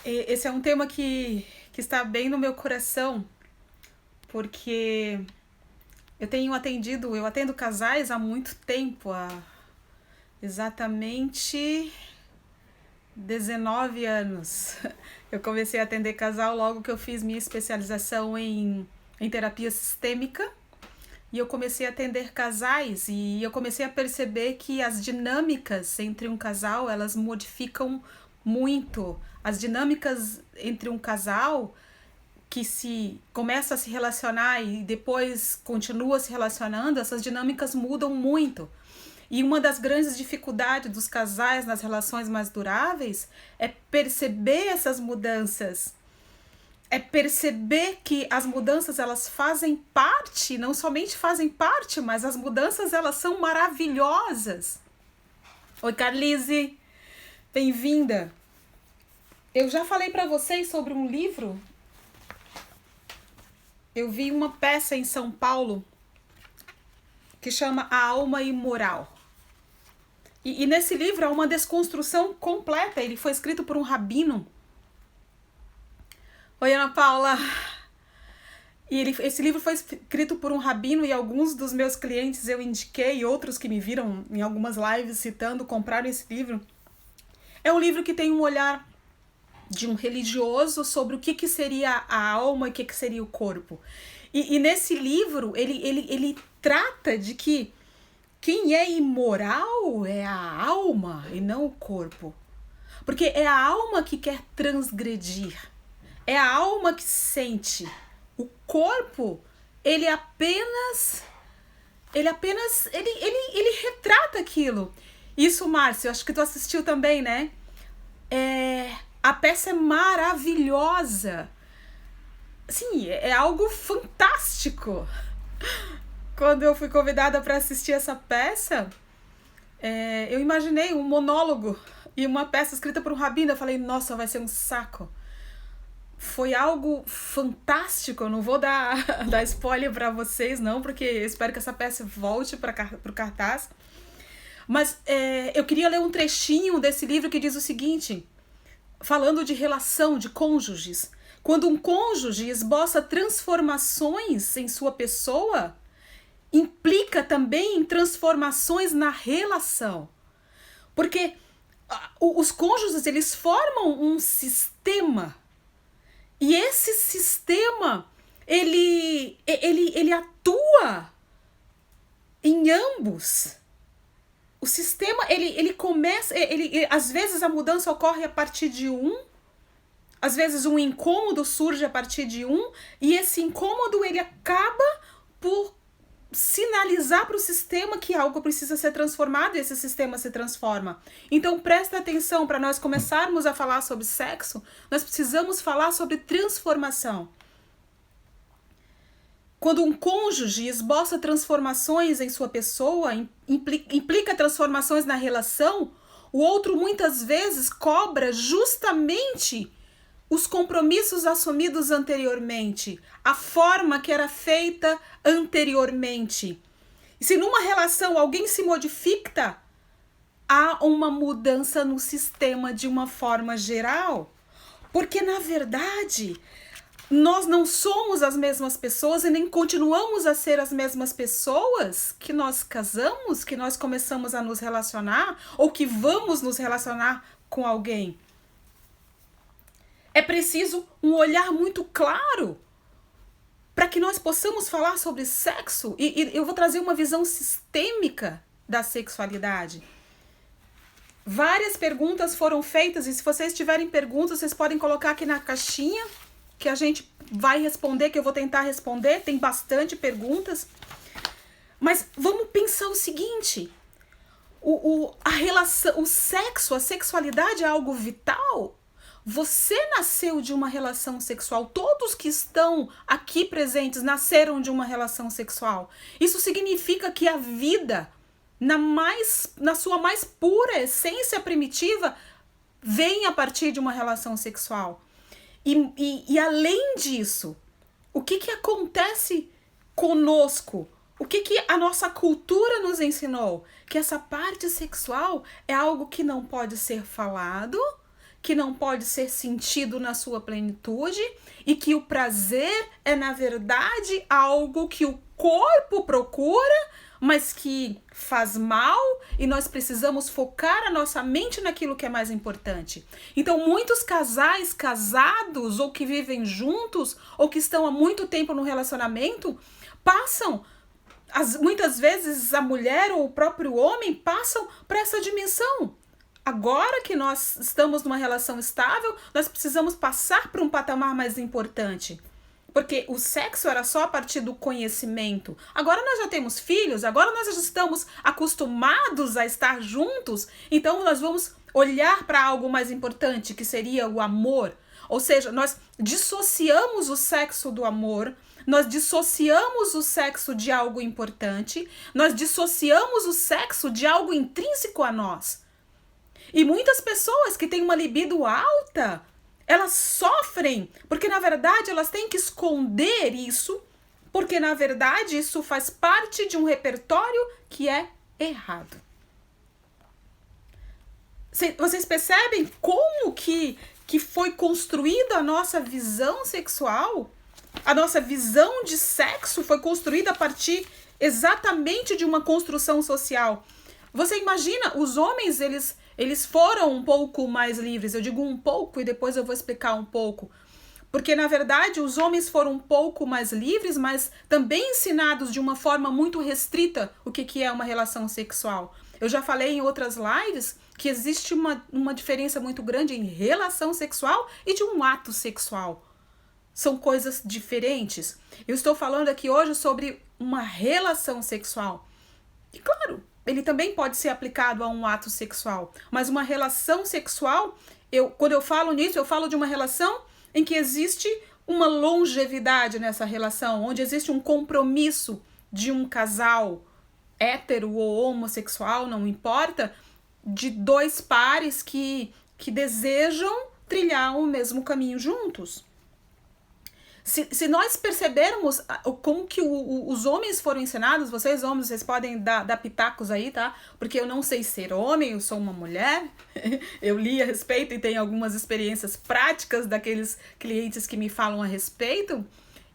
Esse é um tema que está bem no meu coração, porque eu atendo casais há muito tempo, há exatamente 19 anos. Eu comecei a atender casal logo que eu fiz minha especialização em terapia sistêmica, e eu comecei a atender casais e eu comecei a perceber que as dinâmicas entre um casal, elas modificam muito. As dinâmicas entre um casal que se começa a se relacionar e depois continua se relacionando, essas dinâmicas mudam muito. E uma das grandes dificuldades dos casais nas relações mais duráveis é perceber essas mudanças. É perceber que as mudanças, elas fazem parte, não somente fazem parte, mas as mudanças, elas são maravilhosas. Oi, Carlise, bem-vinda. Eu já falei para vocês sobre um livro. Eu vi uma peça em São Paulo que chama A Alma Imoral. E nesse livro há uma desconstrução completa. Ele foi escrito por um rabino. Oi, Ana Paula. Esse livro foi escrito por um rabino e alguns dos meus clientes eu indiquei, outros que me viram em algumas lives citando, compraram esse livro. É um livro que tem um olhar de um religioso sobre o que seria a alma e o que seria o corpo. E nesse livro, ele trata de que quem é imoral é a alma e não o corpo. Porque é a alma que quer transgredir. É a alma que sente. O corpo, ele retrata aquilo. Isso, Márcio, acho que tu assistiu também, né? A peça é maravilhosa. Sim, é algo fantástico. Quando eu fui convidada para assistir essa peça, eu imaginei um monólogo e uma peça escrita por um rabino. Eu falei, nossa, vai ser um saco. Foi algo fantástico. Eu não vou dar spoiler para vocês, não, porque eu espero que essa peça volte para o cartaz. Mas eu queria ler um trechinho desse livro que diz o seguinte, falando de relação de cônjuges. Quando um cônjuge esboça transformações em sua pessoa, implica também em transformações na relação. Porque os cônjuges, eles formam um sistema. E esse sistema, ele atua em ambos. O sistema, ele começa, às vezes a mudança ocorre a partir de às vezes um incômodo surge a partir de e esse incômodo, ele acaba por sinalizar para o sistema que algo precisa ser transformado e esse sistema se transforma. Então presta atenção, para nós começarmos a falar sobre sexo, nós precisamos falar sobre transformação. Quando um cônjuge esboça transformações em sua pessoa, implica transformações na relação, o outro muitas vezes cobra justamente os compromissos assumidos anteriormente, a forma que era feita anteriormente. E se numa relação alguém se modifica, há uma mudança no sistema de uma forma geral. Porque, na verdade, nós não somos as mesmas pessoas e nem continuamos a ser as mesmas pessoas que nós casamos, que nós começamos a nos relacionar ou que vamos nos relacionar com alguém. É preciso um olhar muito claro para que nós possamos falar sobre sexo. E eu vou trazer uma visão sistêmica da sexualidade. Várias perguntas foram feitas e se vocês tiverem perguntas, vocês podem colocar aqui na caixinha que a gente vai responder, que eu vou tentar responder. Tem bastante perguntas. Mas vamos pensar o seguinte. A relação, o sexo, a sexualidade é algo vital? Você nasceu de uma relação sexual. Todos que estão aqui presentes nasceram de uma relação sexual. Isso significa que a vida, na sua mais pura essência primitiva, vem a partir de uma relação sexual. E além disso, o que acontece conosco? O que a nossa cultura nos ensinou? Que essa parte sexual é algo que não pode ser falado, que não pode ser sentido na sua plenitude e que o prazer é, na verdade, algo que o corpo procura, mas que faz mal e nós precisamos focar a nossa mente naquilo que é mais importante. Então, muitos casais casados ou que vivem juntos ou que estão há muito tempo no relacionamento passam, muitas vezes a mulher ou o próprio homem passam para essa dimensão. Agora que nós estamos numa relação estável, nós precisamos passar para um patamar mais importante. Porque o sexo era só a partir do conhecimento. Agora nós já temos filhos, agora nós já estamos acostumados a estar juntos, então nós vamos olhar para algo mais importante, que seria o amor. Ou seja, nós dissociamos o sexo do amor, nós dissociamos o sexo de algo importante, nós dissociamos o sexo de algo intrínseco a nós. E muitas pessoas que têm uma libido alta, elas sofrem, porque na verdade elas têm que esconder isso, porque na verdade isso faz parte de um repertório que é errado. Vocês percebem como que foi construída a nossa visão sexual? A nossa visão de sexo foi construída a partir exatamente de uma construção social. Você imagina, os homens, eles foram um pouco mais livres. Eu digo um pouco e depois eu vou explicar um pouco. Porque, na verdade, os homens foram um pouco mais livres, mas também ensinados de uma forma muito restrita o que é uma relação sexual. Eu já falei em outras lives que existe uma diferença muito grande em relação sexual e de um ato sexual. São coisas diferentes. Eu estou falando aqui hoje sobre uma relação sexual. E claro, ele também pode ser aplicado a um ato sexual. Mas uma relação sexual, quando eu falo nisso, eu falo de uma relação em que existe uma longevidade nessa relação, onde existe um compromisso de um casal hétero ou homossexual, não importa, de dois pares que desejam trilhar o mesmo caminho juntos. Se nós percebermos como que os homens foram ensinados, vocês homens, vocês podem dar pitacos aí, tá? Porque eu não sei ser homem, eu sou uma mulher. Eu li a respeito e tenho algumas experiências práticas daqueles clientes que me falam a respeito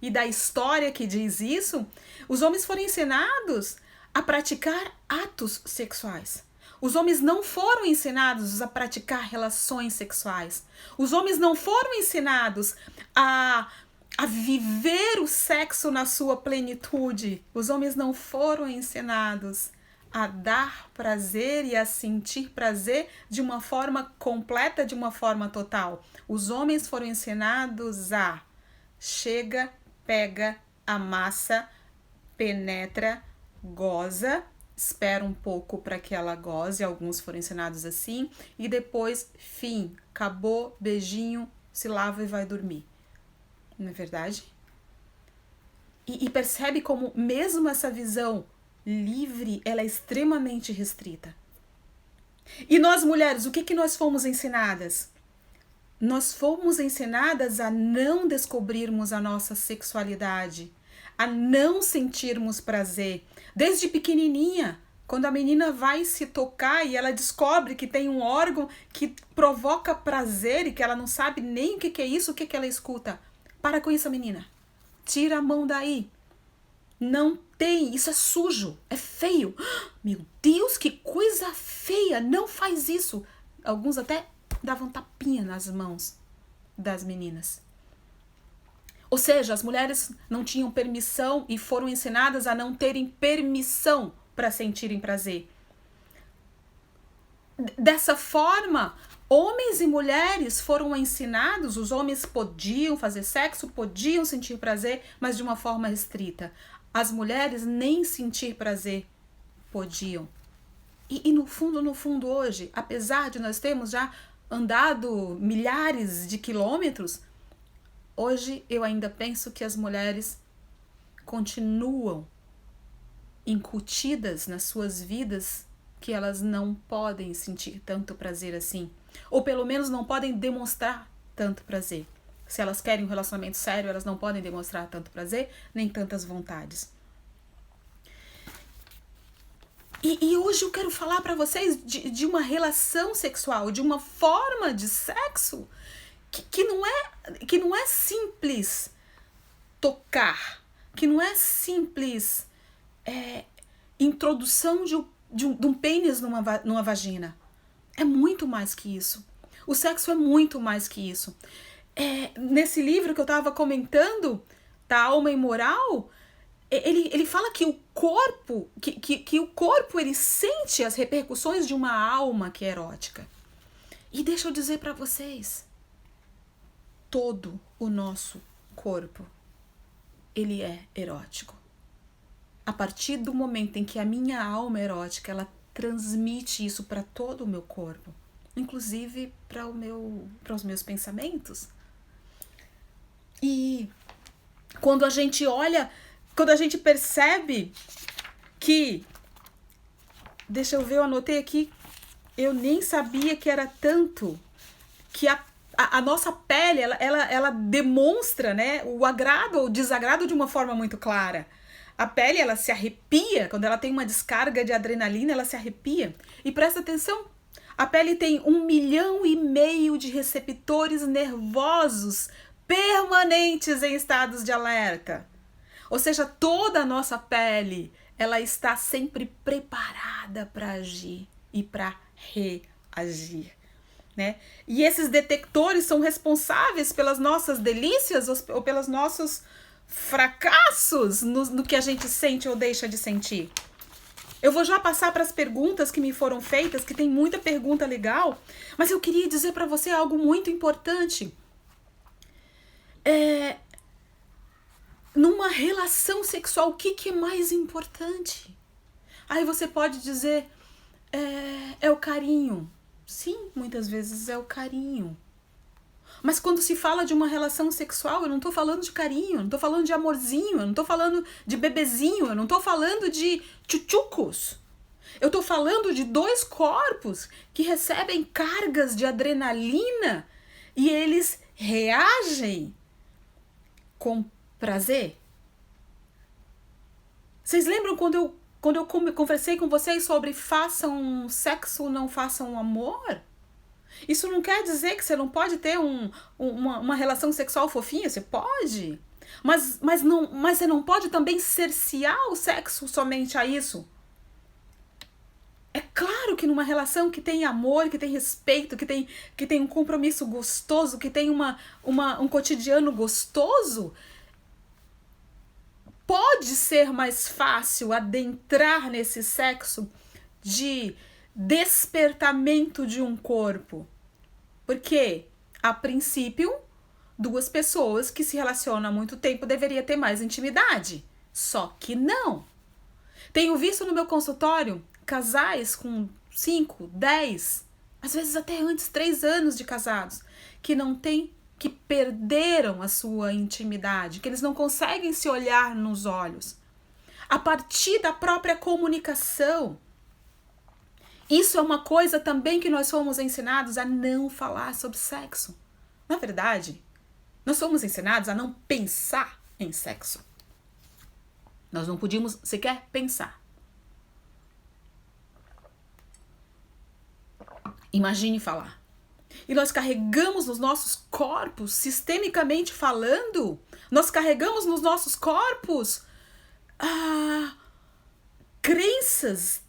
e da história que diz isso. Os homens foram ensinados a praticar atos sexuais. Os homens não foram ensinados a praticar relações sexuais. Os homens não foram ensinados a viver o sexo na sua plenitude. Os homens não foram ensinados a dar prazer e a sentir prazer de uma forma completa, de uma forma total. Os homens foram ensinados a chega, pega, amassa, penetra, goza, espera um pouco para que ela goze, alguns foram ensinados assim, e depois, fim, acabou, beijinho, se lava e vai dormir. Não é verdade? E percebe como mesmo essa visão livre, ela é extremamente restrita. E nós mulheres, o que nós fomos ensinadas? Nós fomos ensinadas a não descobrirmos a nossa sexualidade, a não sentirmos prazer. Desde pequenininha, quando a menina vai se tocar e ela descobre que tem um órgão que provoca prazer e que ela não sabe nem o que é isso, o que ela escuta. Para com isso, menina. Tira a mão daí. Não tem, isso é sujo, é feio. Meu Deus, que coisa feia, não faz isso. Alguns até davam tapinha nas mãos das meninas. Ou seja, as mulheres não tinham permissão e foram ensinadas a não terem permissão para sentirem prazer. Dessa forma, homens e mulheres foram ensinados, os homens podiam fazer sexo, podiam sentir prazer, mas de uma forma restrita. As mulheres nem sentir prazer podiam. E no fundo hoje, apesar de nós termos já andado milhares de quilômetros, hoje eu ainda penso que as mulheres continuam incutidas nas suas vidas que elas não podem sentir tanto prazer assim. Ou pelo menos não podem demonstrar tanto prazer. Se elas querem um relacionamento sério, elas não podem demonstrar tanto prazer, nem tantas vontades. E hoje eu quero falar para vocês de uma relação sexual, de uma forma de sexo que não é simples tocar, que não é simples introdução de um pênis numa vagina. É muito mais que isso. O sexo é muito mais que isso. Nesse livro que eu estava comentando, da Alma Imoral, ele fala que o corpo, que o corpo ele sente as repercussões de uma alma que é erótica. E deixa eu dizer para vocês, todo o nosso corpo, ele é erótico. A partir do momento em que a minha alma erótica, ela transmite isso para todo o meu corpo, inclusive para os meus pensamentos. E quando a gente olha, quando a gente percebe que, deixa eu ver, eu anotei aqui, eu nem sabia que era tanto, que a nossa pele, ela demonstra, né, o agrado ou o desagrado de uma forma muito clara. A pele, ela se arrepia, quando ela tem uma descarga de adrenalina, ela se arrepia. E presta atenção, a pele tem 1,5 milhão de receptores nervosos permanentes em estados de alerta. Ou seja, toda a nossa pele, ela está sempre preparada para agir e para reagir, né? E esses detectores são responsáveis pelas nossas delícias ou pelos nossos fracassos no que a gente sente ou deixa de sentir. Eu vou já passar para as perguntas que me foram feitas, que tem muita pergunta legal, mas eu queria dizer para você algo muito importante. Numa relação sexual, o que é mais importante? Aí você pode dizer, é o carinho. Sim, muitas vezes é o carinho. Mas quando se fala de uma relação sexual, eu não tô falando de carinho, eu não tô falando de amorzinho, eu não tô falando de bebezinho, eu não tô falando de tchutchucos. Eu tô falando de 2 corpos que recebem cargas de adrenalina e eles reagem com prazer. Vocês lembram quando eu conversei com vocês sobre façam sexo, não façam amor? Isso não quer dizer que você não pode ter uma relação sexual fofinha, você pode. Mas você não pode também cercear o sexo somente a isso. É claro que numa relação que tem amor, que tem respeito, que tem um compromisso gostoso, que tem um cotidiano gostoso, pode ser mais fácil adentrar nesse sexo de despertamento de um corpo. Porque, a princípio, 2 pessoas que se relacionam há muito tempo deveriam ter mais intimidade. Só que não. Tenho visto no meu consultório casais com 5, 10, às vezes até antes 3 anos de casados, que não têm, que perderam a sua intimidade, que eles não conseguem se olhar nos olhos. A partir da própria comunicação. Isso é uma coisa também que nós fomos ensinados a não falar sobre sexo. Na verdade, nós fomos ensinados a não pensar em sexo. Nós não podíamos sequer pensar. Imagine falar. E nós carregamos nos nossos corpos, sistemicamente falando, nós carregamos nos nossos corpos crenças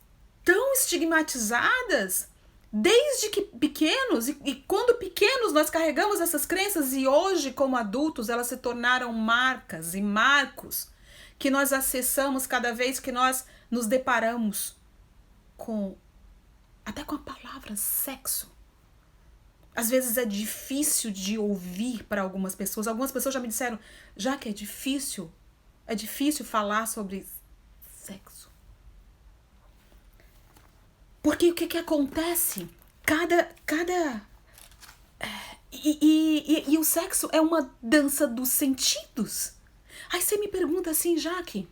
tão estigmatizadas desde que pequenos, e quando pequenos nós carregamos essas crenças e hoje como adultos elas se tornaram marcas e marcos que nós acessamos cada vez que nós nos deparamos até com a palavra sexo. Às vezes é difícil de ouvir para algumas pessoas. Algumas pessoas já me disseram, já que é difícil falar sobre sexo. Porque o que acontece? E o sexo é uma dança dos sentidos. Aí você me pergunta assim, Jaque,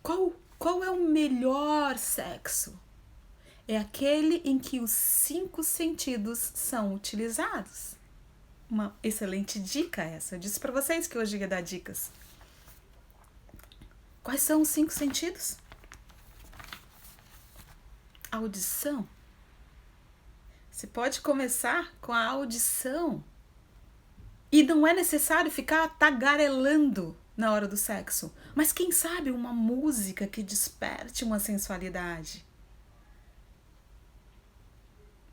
qual é o melhor sexo? É aquele em que os 5 sentidos são utilizados. Uma excelente dica essa. Eu disse para vocês que hoje ia dar dicas. Quais são os 5 sentidos? Audição. Você pode começar com a audição. E não é necessário ficar tagarelando na hora do sexo. Mas quem sabe uma música que desperte uma sensualidade.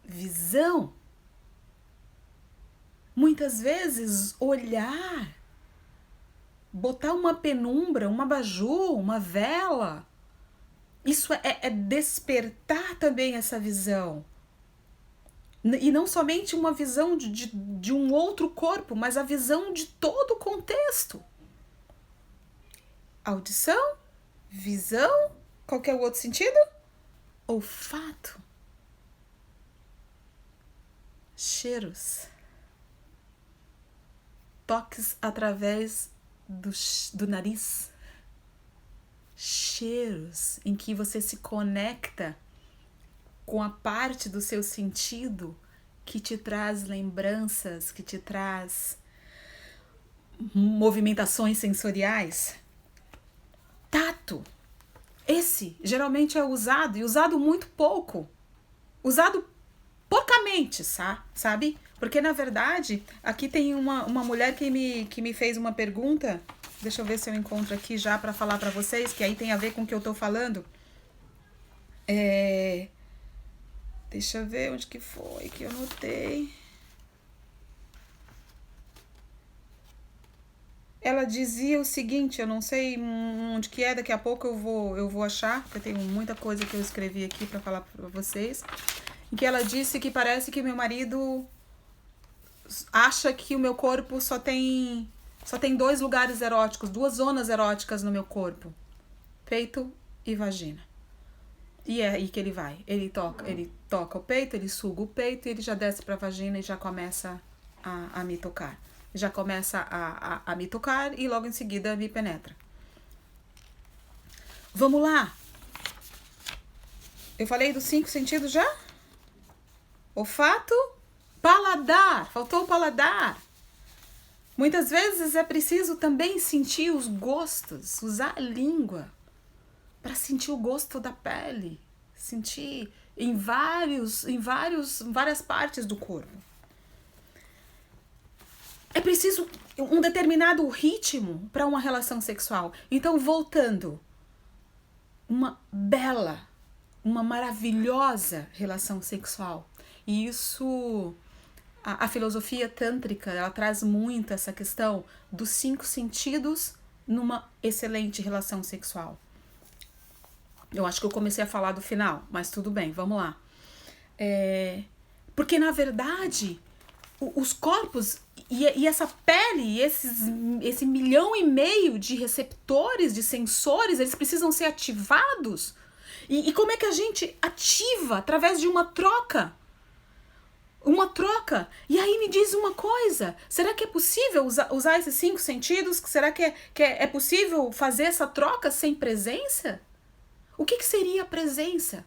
Visão. Muitas vezes olhar. Botar uma penumbra, um abajur, uma vela. Isso é despertar também essa visão. E não somente uma visão de um outro corpo, mas a visão de todo o contexto. Audição, visão, qualquer outro sentido? Olfato. Cheiros. Toques através do nariz. Cheiros em que você se conecta com a parte do seu sentido que te traz lembranças, que te traz movimentações sensoriais. Tato. Esse geralmente é usado, e usado muito pouco. Usado porcamente, sabe? Porque, na verdade, aqui tem uma mulher que me fez uma pergunta. Deixa eu ver se eu encontro aqui já para falar para vocês, que aí tem a ver com o que eu tô falando. Deixa eu ver onde que foi que eu notei. Ela dizia o seguinte, eu não sei onde que é, daqui a pouco eu vou achar, porque eu tenho muita coisa que eu escrevi aqui para falar para vocês. Em que ela disse que parece que meu marido acha que o meu corpo só tem 2 lugares eróticos, 2 zonas eróticas no meu corpo. Peito e vagina. E é aí que ele vai. Ele toca o peito, ele suga o peito e ele já desce pra vagina e já começa a me tocar. Já começa a me tocar e logo em seguida me penetra. Vamos lá. Eu falei dos 5 sentidos já? Olfato, paladar. Faltou o paladar. Muitas vezes é preciso também sentir os gostos, usar a língua para sentir o gosto da pele, sentir em várias partes do corpo. É preciso um determinado ritmo para uma relação sexual. Então, voltando, uma bela, uma maravilhosa relação sexual. E isso, a filosofia tântrica, ela traz muito essa questão dos 5 sentidos numa excelente relação sexual. Eu acho que eu comecei a falar do final, mas tudo bem, vamos lá. Porque, na verdade, os corpos e essa pele, esse 1,5 milhão de receptores, de sensores, eles precisam ser ativados. E como é que a gente ativa? Através de uma troca. Uma troca. E aí me diz uma coisa, será que é possível usar esses 5 sentidos? Será que é possível fazer essa troca sem presença? O que seria a presença?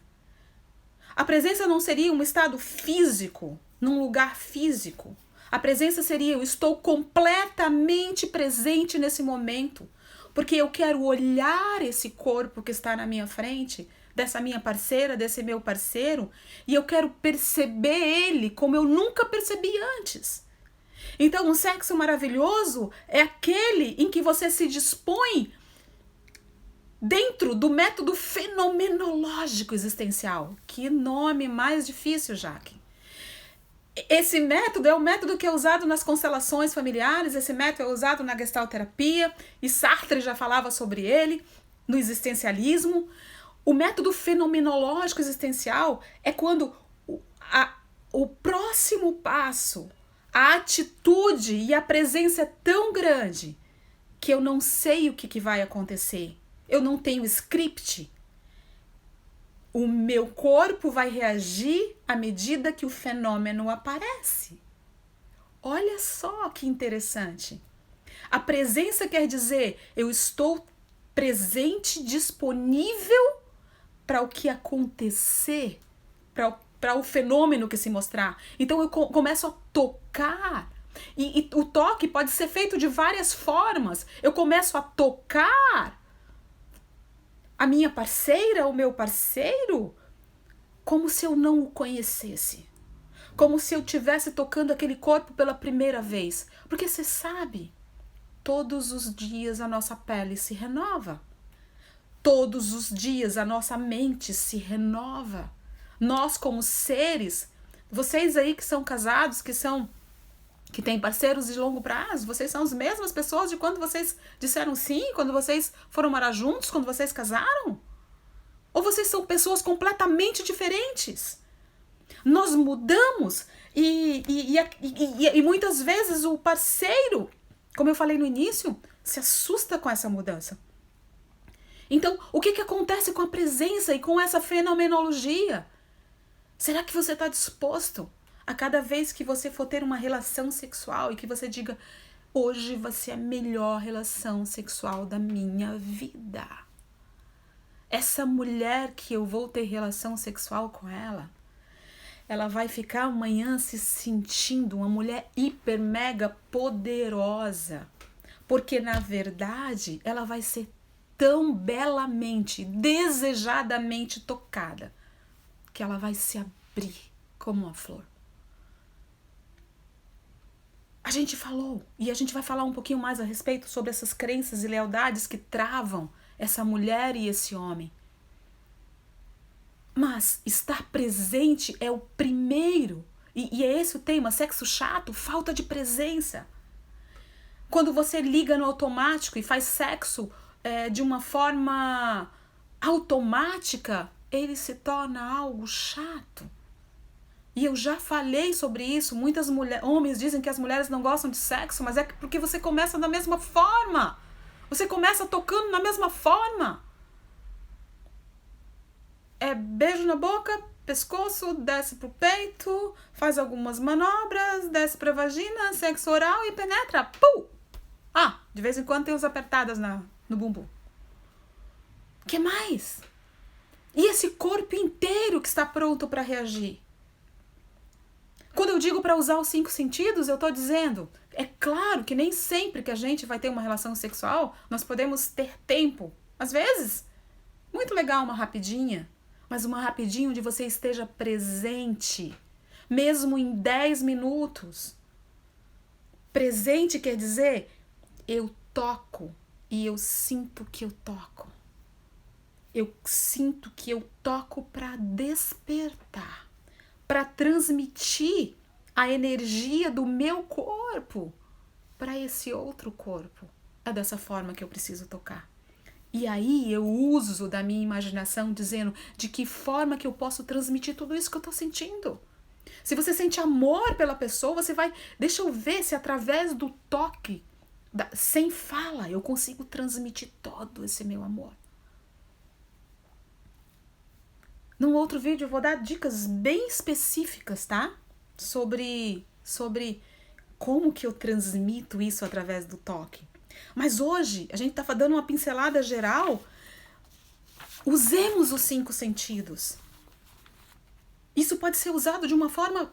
A presença não seria um estado físico, num lugar físico. A presença seria eu estou completamente presente nesse momento, porque eu quero olhar esse corpo que está na minha frente, dessa minha parceira, desse meu parceiro, e eu quero perceber ele como eu nunca percebi antes. Então, um sexo maravilhoso é aquele em que você se dispõe dentro do método fenomenológico existencial. Que nome mais difícil, Jaque. Esse método é o método que é usado nas constelações familiares, esse método é usado na gestalterapia, e Sartre já falava sobre ele, no existencialismo. O método fenomenológico existencial é quando o próximo passo, a atitude e a presença é tão grande que eu não sei o que vai acontecer. Eu não tenho script. O meu corpo vai reagir à medida que o fenômeno aparece. Olha só que interessante. A presença quer dizer eu estou presente, disponível para o que acontecer, para o fenômeno que se mostrar. Então eu começo a tocar. E o toque pode ser feito de várias formas. Eu começo a tocar a minha parceira, o meu parceiro, como se eu não o conhecesse. Como se eu estivesse tocando aquele corpo pela primeira vez. Porque você sabe, todos os dias a nossa pele se renova. Todos os dias a nossa mente se renova. Nós como seres, vocês aí que são casados, que têm parceiros de longo prazo, vocês são as mesmas pessoas de quando vocês disseram sim, quando vocês foram morar juntos, quando vocês casaram? Ou vocês são pessoas completamente diferentes? Nós mudamos e muitas vezes o parceiro, como eu falei no início, se assusta com essa mudança. Então, o que acontece com a presença e com essa fenomenologia? Será que você está disposto a cada vez que você for ter uma relação sexual e que você diga, hoje vai ser a melhor relação sexual da minha vida? Essa mulher que eu vou ter relação sexual com ela vai ficar amanhã se sentindo uma mulher hiper, mega poderosa. Porque, na verdade, ela vai ser tão belamente, desejadamente tocada, que ela vai se abrir como uma flor. A gente falou, e a gente vai falar um pouquinho mais a respeito sobre essas crenças e lealdades que travam essa mulher e esse homem. Mas estar presente é o primeiro, e é esse o tema, sexo chato, falta de presença. Quando você liga no automático e faz sexo de uma forma automática, ele se torna algo chato. E eu já falei sobre isso, muitas homens dizem que as mulheres não gostam de sexo, mas é porque você começa da mesma forma. Você começa tocando na mesma forma. É beijo na boca, pescoço, desce pro peito, faz algumas manobras, desce pra vagina, sexo oral e penetra. Pum! Ah, de vez em quando tem uns apertadas no bumbum. O que mais? E esse corpo inteiro que está pronto para reagir? Quando eu digo para usar os 5 sentidos, eu estou dizendo, é claro que nem sempre que a gente vai ter uma relação sexual, nós podemos ter tempo. Às vezes, muito legal uma rapidinha, mas uma rapidinha onde você esteja presente, mesmo em 10 minutos. Presente quer dizer, eu toco e eu sinto que eu toco. Eu sinto que eu toco para despertar, para transmitir a energia do meu corpo para esse outro corpo. É dessa forma que eu preciso tocar. E aí eu uso da minha imaginação dizendo de que forma que eu posso transmitir tudo isso que eu estou sentindo. Se você sente amor pela pessoa, você vai... Deixa eu ver se através do toque, sem fala, eu consigo transmitir todo esse meu amor. Num outro vídeo eu vou dar dicas bem específicas, tá? Sobre como que eu transmito isso através do toque. Mas hoje a gente tá dando uma pincelada geral. Usemos os 5 sentidos. Isso pode ser usado de uma forma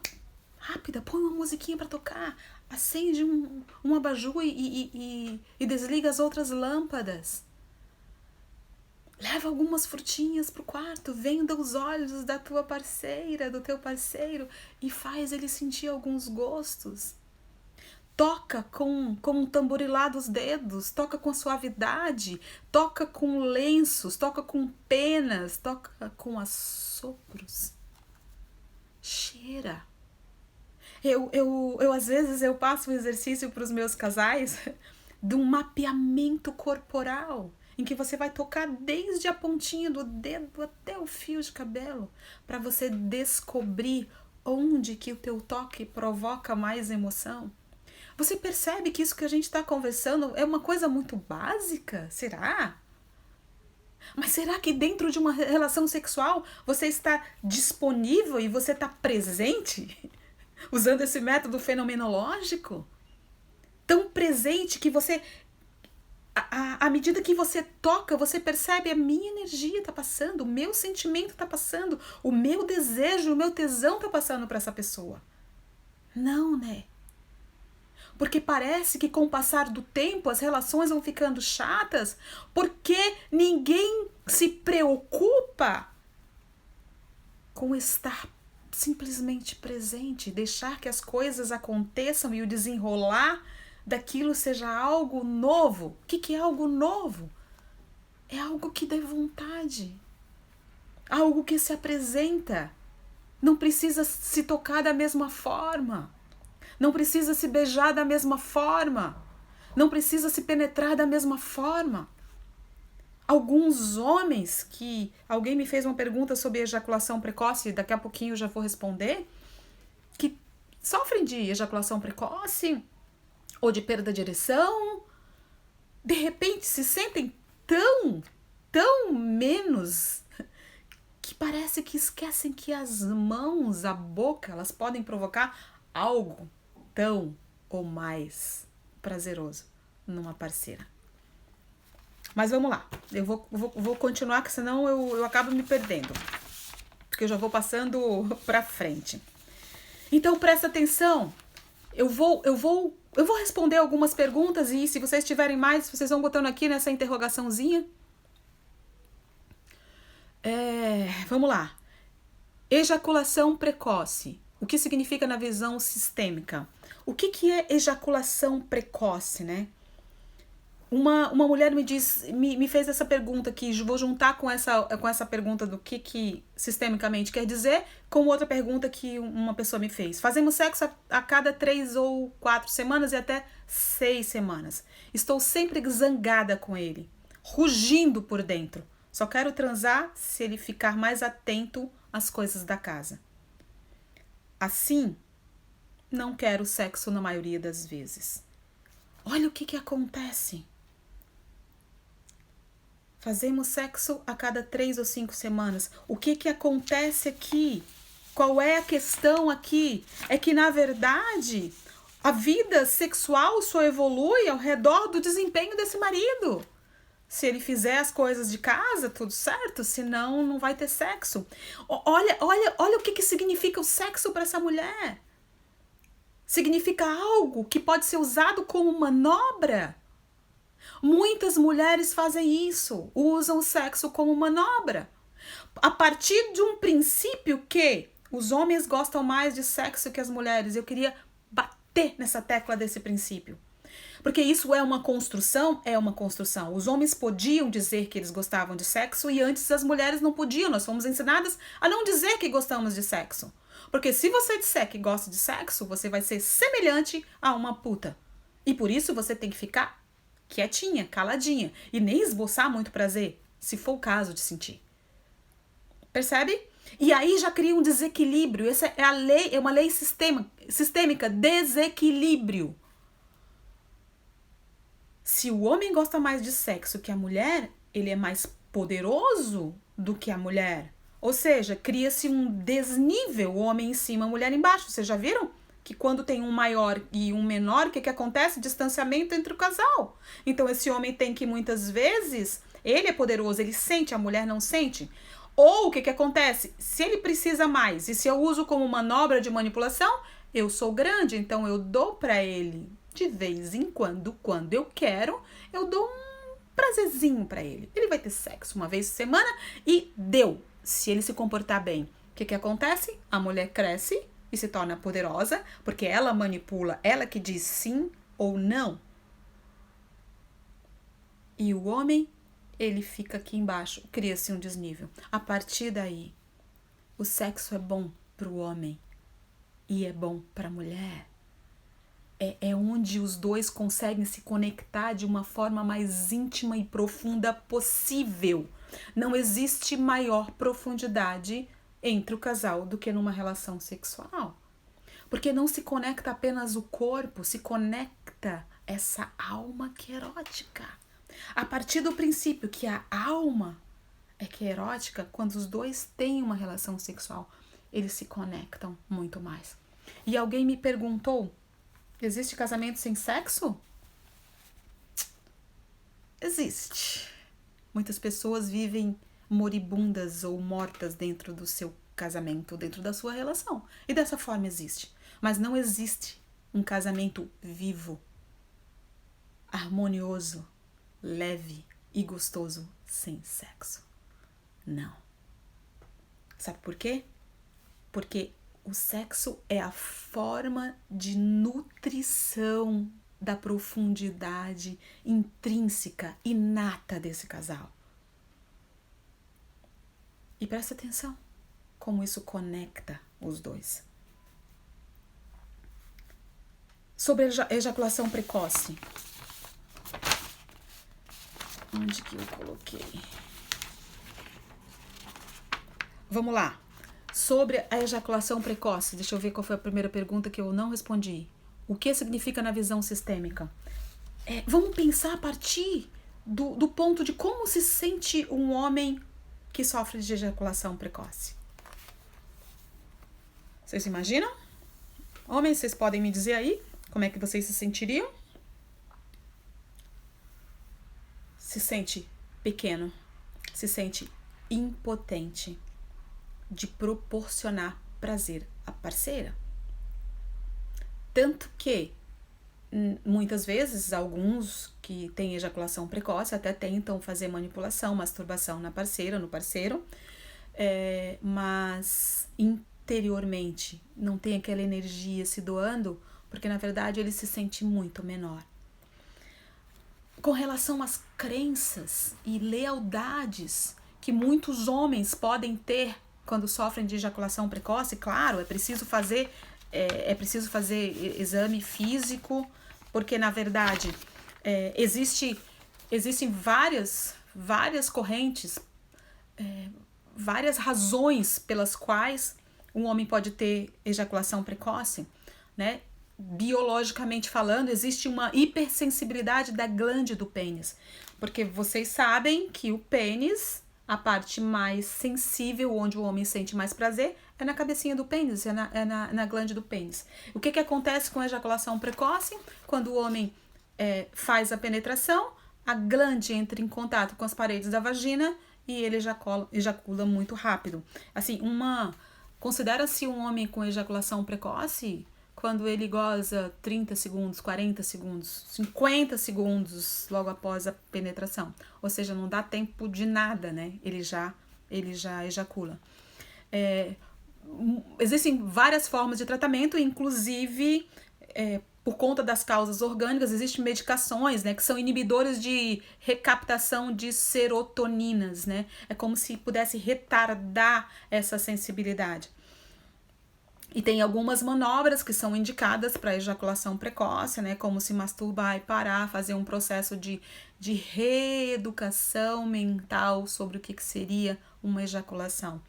rápida. Põe uma musiquinha para tocar. Acende um abajur e desliga as outras lâmpadas. Leva algumas frutinhas pro quarto, venda os olhos da tua parceira, do teu parceiro e faz ele sentir alguns gostos. Toca com um tamborilar dos dedos, toca com suavidade, toca com lenços, toca com penas, toca com assopros. Cheira. Eu às vezes eu passo um exercício para os meus casais de um mapeamento corporal, em que você vai tocar desde a pontinha do dedo até o fio de cabelo, para você descobrir onde que o teu toque provoca mais emoção. Você percebe que isso que a gente está conversando é uma coisa muito básica? Será? Mas será que dentro de uma relação sexual você está disponível e você está presente? Usando esse método fenomenológico? Tão presente que você... À medida que você toca, você percebe a minha energia está passando, o meu sentimento está passando, o meu desejo, o meu tesão está passando para essa pessoa. Não, né? Porque parece que com o passar do tempo as relações vão ficando chatas porque ninguém se preocupa com estar simplesmente presente, deixar que as coisas aconteçam e o desenrolar daquilo seja algo novo. O que é algo novo? É algo que dê vontade, algo que se apresenta. Não precisa se tocar da mesma forma, não precisa se beijar da mesma forma, não precisa se penetrar da mesma forma. Alguns homens que... Alguém me fez uma pergunta sobre ejaculação precoce, daqui a pouquinho eu já vou responder, que sofrem de ejaculação precoce ou de perda de ereção, de repente se sentem tão menos, que parece que esquecem que as mãos, a boca, elas podem provocar algo tão ou mais prazeroso numa parceira. Mas vamos lá, eu vou continuar, que senão eu acabo me perdendo, porque eu já vou passando pra frente. Então presta atenção, eu vou responder algumas perguntas, e se vocês tiverem mais, vocês vão botando aqui nessa interrogaçãozinha. Vamos lá. Ejaculação precoce. O que significa na visão sistêmica? O que é ejaculação precoce, né? Uma mulher me fez essa pergunta aqui, vou juntar com essa pergunta do que sistemicamente quer dizer, com outra pergunta que uma pessoa me fez. Fazemos sexo a cada 3 ou 4 semanas e até 6 semanas. Estou sempre zangada com ele, rugindo por dentro. Só quero transar se ele ficar mais atento às coisas da casa. Assim, não quero sexo na maioria das vezes. Olha o que acontece. Fazemos sexo a cada 3 ou 5 semanas. O que acontece aqui? Qual é a questão aqui? É que, na verdade, a vida sexual só evolui ao redor do desempenho desse marido. Se ele fizer as coisas de casa, tudo certo, senão não vai ter sexo. Olha o que significa o sexo para essa mulher. Significa algo que pode ser usado como manobra. Muitas mulheres fazem isso, usam o sexo como manobra. A partir de um princípio que os homens gostam mais de sexo que as mulheres. Eu queria bater nessa tecla desse princípio. Porque isso é uma construção? É uma construção. Os homens podiam dizer que eles gostavam de sexo e antes as mulheres não podiam. Nós fomos ensinadas a não dizer que gostamos de sexo. Porque se você disser que gosta de sexo, você vai ser semelhante a uma puta. E por isso você tem que ficar quietinha, caladinha e nem esboçar muito prazer, se for o caso de sentir. Percebe? E aí já cria um desequilíbrio. Essa é a lei, é uma lei sistêmica, desequilíbrio. Se o homem gosta mais de sexo que a mulher, ele é mais poderoso do que a mulher. Ou seja, cria-se um desnível, o homem em cima, a mulher embaixo. Vocês já viram? Que quando tem um maior e um menor, o que acontece? Distanciamento entre o casal. Então esse homem tem que muitas vezes, ele é poderoso, ele sente, a mulher não sente. Ou o que acontece? Se ele precisa mais e se eu uso como manobra de manipulação, eu sou grande, então eu dou para ele de vez em quando eu quero, eu dou um prazerzinho para ele. Ele vai ter sexo uma vez por semana e deu. Se ele se comportar bem, o que acontece? A mulher cresce e se torna poderosa, porque ela manipula, ela que diz sim ou não. E o homem, ele fica aqui embaixo, cria-se um desnível. A partir daí, o sexo é bom para o homem e é bom para a mulher. É onde os dois conseguem se conectar de uma forma mais íntima e profunda possível. Não existe maior profundidade entre o casal do que numa relação sexual. Porque não se conecta apenas o corpo, se conecta essa alma que é erótica. A partir do princípio que a alma é que é erótica, quando os dois têm uma relação sexual, eles se conectam muito mais. E alguém me perguntou, existe casamento sem sexo? Existe. Muitas pessoas vivem moribundas ou mortas dentro do seu casamento, dentro da sua relação. E dessa forma existe. Mas não existe um casamento vivo, harmonioso, leve e gostoso sem sexo. Não. Sabe por quê? Porque o sexo é a forma de nutrição da profundidade intrínseca, inata desse casal. E presta atenção como isso conecta os dois. Sobre a ejaculação precoce. Onde que eu coloquei? Vamos lá. Sobre a ejaculação precoce, deixa eu ver qual foi a primeira pergunta que eu não respondi. O que significa na visão sistêmica? Vamos pensar a partir do ponto de como se sente um homem que sofre de ejaculação precoce. Vocês imaginam? Homens, vocês podem me dizer aí como é que vocês se sentiriam? Se sente pequeno, se sente impotente de proporcionar prazer à parceira. Tanto que, muitas vezes, alguns que têm ejaculação precoce até tentam fazer manipulação, masturbação na parceira, no parceiro, mas interiormente não tem aquela energia se doando, porque na verdade ele se sente muito menor. Com relação às crenças e lealdades que muitos homens podem ter quando sofrem de ejaculação precoce, claro, é preciso fazer exame físico, porque na verdade existem várias correntes, várias razões pelas quais um homem pode ter ejaculação precoce, né? Biologicamente falando, existe uma hipersensibilidade da glande do pênis, porque vocês sabem que o pênis, a parte mais sensível, onde o homem sente mais prazer, é na cabecinha do pênis, é na glande do pênis. O que acontece com a ejaculação precoce? Quando o homem faz a penetração, a glande entra em contato com as paredes da vagina e ele ejacula muito rápido. Assim, considera-se um homem com ejaculação precoce quando ele goza 30 segundos, 40 segundos, 50 segundos logo após a penetração. Ou seja, não dá tempo de nada, né? Ele já ejacula. Existem várias formas de tratamento, inclusive por conta das causas orgânicas, existem medicações, né, que são inibidores de recaptação de serotoninas, né? É como se pudesse retardar essa sensibilidade. E tem algumas manobras que são indicadas para ejaculação precoce, né? Como se masturbar e parar, fazer um processo de reeducação mental sobre o que seria uma ejaculação.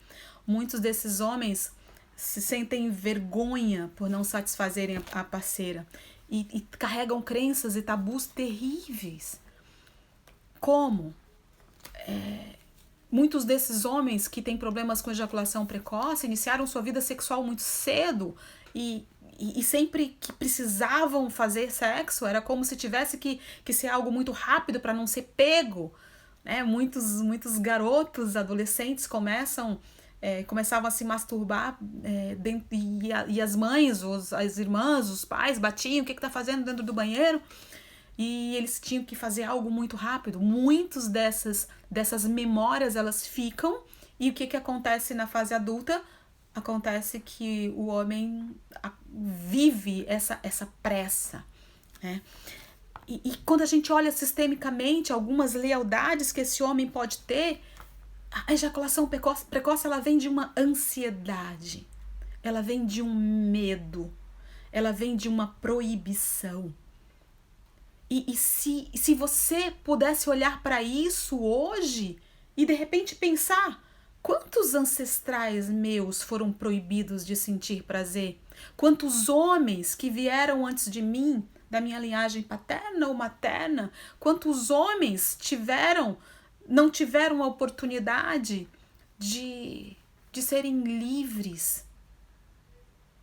Muitos desses homens se sentem vergonha por não satisfazerem a parceira e carregam crenças e tabus terríveis. Como? Muitos desses homens que têm problemas com ejaculação precoce iniciaram sua vida sexual muito cedo e sempre que precisavam fazer sexo era como se tivesse que ser algo muito rápido para não ser pego, né? Muitos garotos, adolescentes começavam a se masturbar e as mães, as irmãs, os pais batiam, o que tá fazendo dentro do banheiro? E eles tinham que fazer algo muito rápido. Muitas dessas memórias, elas ficam. E o que acontece na fase adulta? Acontece que o homem vive essa pressa, né? E quando a gente olha sistemicamente algumas lealdades que esse homem pode ter, a ejaculação precoce ela vem de uma ansiedade. Ela vem de um medo. Ela vem de uma proibição. E se você pudesse olhar para isso hoje e de repente pensar, quantos ancestrais meus foram proibidos de sentir prazer? Quantos homens que vieram antes de mim, da minha linhagem paterna ou materna, quantos homens não tiveram a oportunidade de serem livres?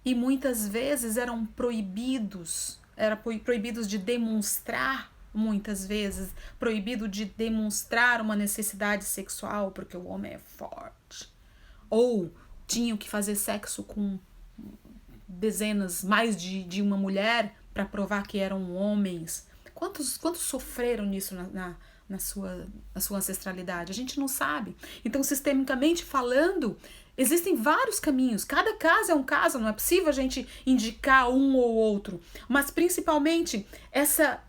E muitas vezes eram proibidos de demonstrar, muitas vezes, proibido de demonstrar uma necessidade sexual porque o homem é forte. Ou tinham que fazer sexo com dezenas, mais de uma mulher para provar que eram homens. Quantos sofreram nisso na sua ancestralidade? A gente não sabe. Então, sistemicamente falando, Existem vários caminhos, cada caso é um caso, não é possível a gente indicar um ou outro, mas principalmente essa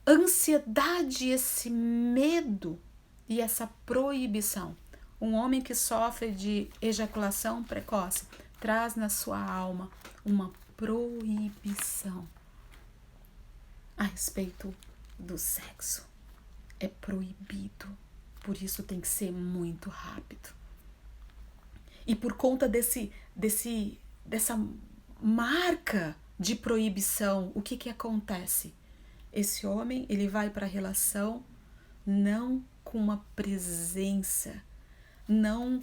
ansiedade, esse medo e essa proibição. Um homem que sofre de ejaculação precoce traz na sua alma uma proibição a respeito do sexo. É proibido, por isso tem que ser muito rápido. E por conta dessa marca de proibição, o que acontece? Esse homem, ele vai para a relação não com uma presença, não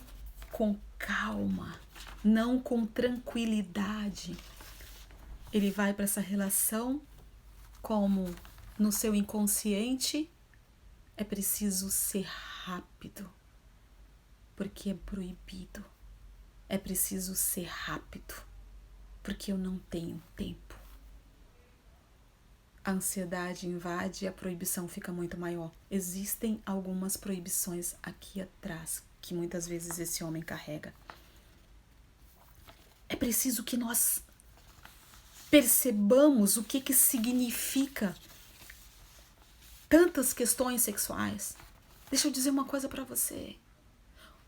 com calma, não com tranquilidade. Ele vai para essa relação como no seu inconsciente é preciso ser rápido, porque é proibido. É preciso ser rápido, porque eu não tenho tempo. A ansiedade invade e a proibição fica muito maior. Existem algumas proibições aqui atrás que muitas vezes esse homem carrega. É preciso que nós percebamos o que significa tantas questões sexuais. Deixa eu dizer uma coisa para você.